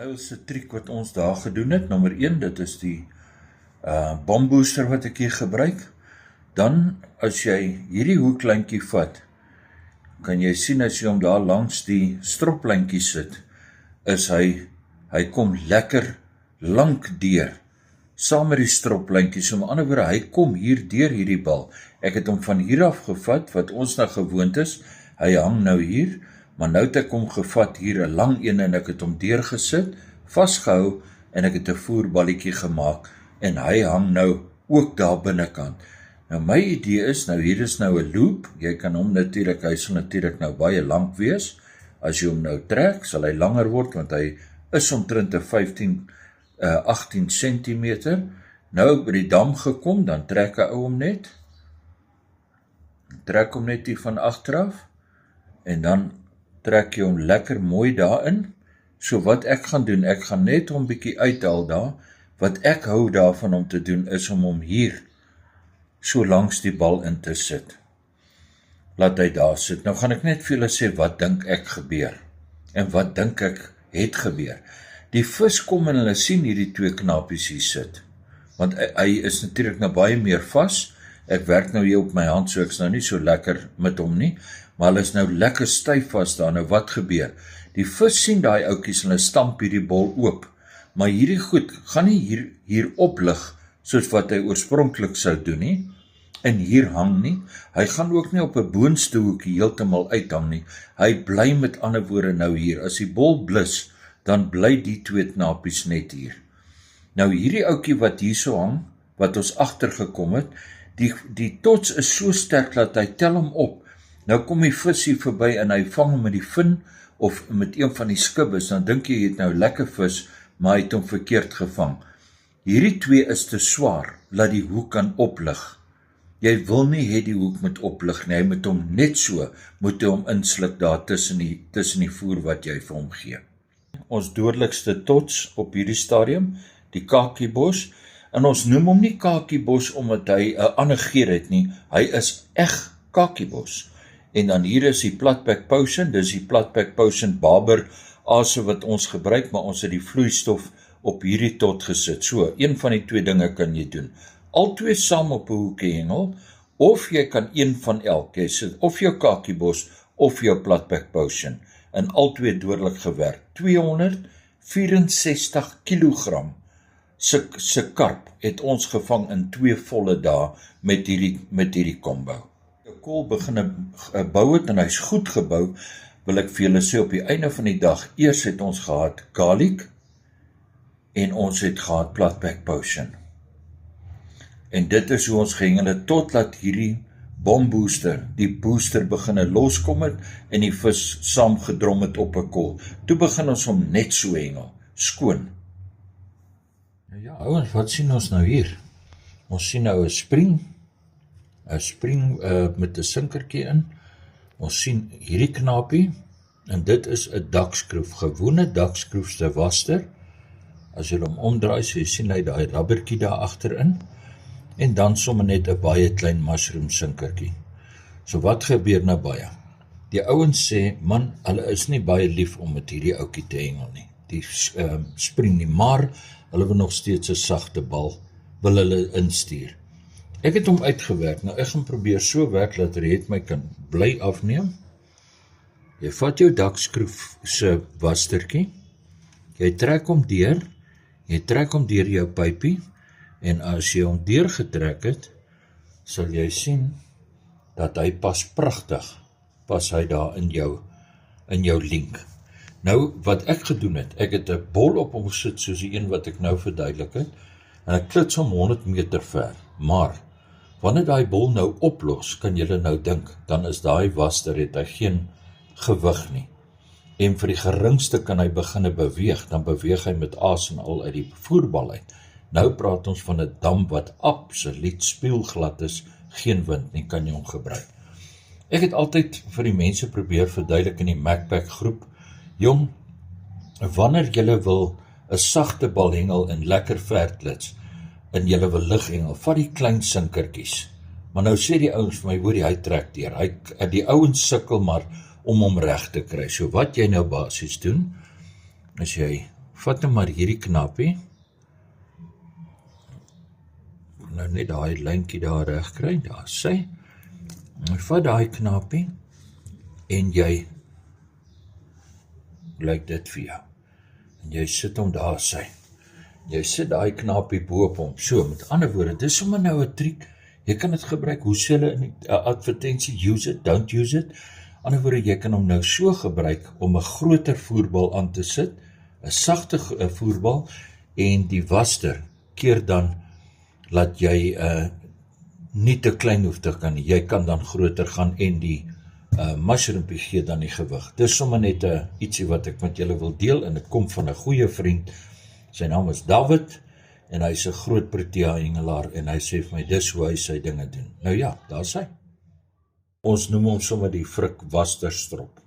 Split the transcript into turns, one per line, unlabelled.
Heilse triek wat ons daar gedoen het, nommer 1, dit is die bombooster wat ek hier gebruik. Dan, as jy hierdie hoeklijntjie vat, kan jy sien as jy hom daar langs die stroplijntjie sit, is hy kom lekker lank deur, saam met die stroplijntjie, so met ander woorde, hy kom hier deur hierdie bal. Ek het hom van hier af gevat, wat ons nou gewoond is, hy hang nou hier, maar nou het ek hom gevat hier 'n lang een en ek het hom deurgesit, vasgehou en ek het 'n voerballetjie gemaak en hy hang nou ook daar binnekant. Nou my idee is, nou hier is nou 'n loop, jy kan hom natuurlik, hy sal natuurlik nou baie lank wees, as jy hom nou trek, sal hy langer word, want hy is omtrent 18 centimeter. Nou by die dam gekom, dan trek hy hom net, hier van agteraf, en dan trek jy hom lekker mooi daarin. So wat ek gaan doen, ek gaan net hom bietjie uithaal daar. Wat ek hou daarvan om te doen, is om hom hier so langs die bal in te sit. Laat hy daar sit. Nou gaan ek net vir julle sê, wat dink ek gebeur? En wat dink ek het gebeur? Die vis kom en hulle sien hierdie twee knapies hier sit. Want hy is natuurlik nou baie meer vas. Ek werk nou hier op my hand, so ek is nou nie so lekker met hom nie. Maar hulle is nou lekker styf vas daar. Nou wat gebeur? Die vis sien daai ouetjies en hulle stamp hierdie bol oop. Maar hierdie goed gaan nie hier oplig soos wat hy oorspronklik sou doen nie. En hier hang nie. Hy gaan ook nie op 'n boonste hoekie heeltemal uithang nie. Hy bly met ander woorde nou hier. As die bol blus, dan bly die twee knapies net hier. Nou hierdie ouetjie wat hier so hang, wat ons agtergekom het, die tots is so sterk dat hy tel hom op. Nou kom die vis hier verby en hy vang hom met die vin of met een van die skibbes, dan dink jy het nou lekker vis, maar hy het hom verkeerd gevang. Hierdie twee is te swaar, laat die hoek kan oplig. Jy wil nie hê die hoek moet oplig nie, hy moet hom net so, moet hy hom insluk daar tussen die voer wat jy vir hom gee. Ons dodelikste tots op hierdie stadium, die kakiebos, en ons noem hom nie kakiebos omdat hy 'n ander geur het nie, hy is eg kakiebos. En dan hier is die Platback Potion, dis die Platback Potion Barber ase wat ons gebruik, maar ons het die vloeistof op hierdie tot gesit. So, een van die twee dinge kan jy doen. Al twee saam op 'n hoekie hengel, of jy kan een van elk, jy sit of jou kakiebos of jou Platback Potion, en al twee dodelik gewerk. 264 kilogram se karp het ons gevang in 2 volle dae met hierdie combo. Die kool begin bou het en hy's goed gebou, wil ek vir julle sê op die einde van die dag, eers het ons gehad garlic en ons het gehad Platback Potion. En dit is hoe ons gehengel het totdat hierdie bombooster, die booster beginne loskom het en die vis saamgedrom het op 'n kool. Toe begin ons hom net so hengel, skoon. Ja, ouens, wat sien ons nou hier? Ons sien nou 'n spring met 'n sinkertjie in. Ons sien hierdie knapie, en dit is 'n dakskroef, gewone dakskroefste waster. As jy hom omdraai, so jy sien hy daai rubbertjie daar agterin, en dan sommer net 'n baie klein mushroom sinkertjie. So wat gebeur nou baie? Die ouens sê, man, hulle is nie baie lief om met hierdie ouetjie te hengel nie, die spring nie, maar hulle wil nog steeds 'n sagte bal, wil hulle instuur. Ek het hom uitgewerk, nou ek gaan probeer so werk, dat Riet my kan bly afneem. Jy vat jou dakskroef se wastertjie, jy trek hom deur jou pypie, en as jy hom deurgetrek het, sal jy sien, dat hy pas pragtig, pas hy daar in jou link. Nou, wat ek gedoen het, ek het 'n bol op hom gesit, soos die een wat ek nou verduidelik het, en ek klits hom 100 meter ver, maar, wanneer daai bol nou oplos, kan julle nou dink, dan is daai waster, het hy geen gewig nie. En vir die geringste kan hy beginne beweeg, dan beweeg hy met aas en al uit die voerbal uit. Nou praat ons van 'n dam wat absoluut spieelglad is, geen wind nie, kan jy hom gebruik. Ek het altyd vir die mense probeer verduidelik in die Macpac groep, jong, wanneer julle wil 'n sagte bal hengel en lekker ver klits, en julle wil lig hengel, vat die klein sinkertjies. Maar nou sê die ouens vir my, hoor hy trek deur, die ouens sukkel maar om hom reg te kry. So wat jy nou basies doen, is jy vat nou maar hierdie knappie. Nou net daai lyntjie daar reg kry, daar is sy. En vat daai knappie en jy lyk dit vir jou. En jy sit hom daar sy. Jy sit daai knappie bo op hom. So, met ander woorde, dis sommer nou 'n triek. Jy kan dit gebruik, hoe sê hulle in die advertensie, use it, don't use it. Ander woorde, jy kan hom nou so gebruik om 'n groter voerbal aan te sit, 'n sagte voerbal, en die waster keer dan laat jy nie te klein hoef te kan nie. Jy kan dan groter gaan en die mushroompie gee dan die gewig. Dis sommer net ietsie wat ek met julle wil deel en dit kom van 'n goeie vriend. Sy naam is David en hy's 'n groot Protea hengelaar en hy sê vir my dis hoe hy sy dinge doen. Nou ja, daar's hy. Ons noem hom sommer die Frik Wasterstrop.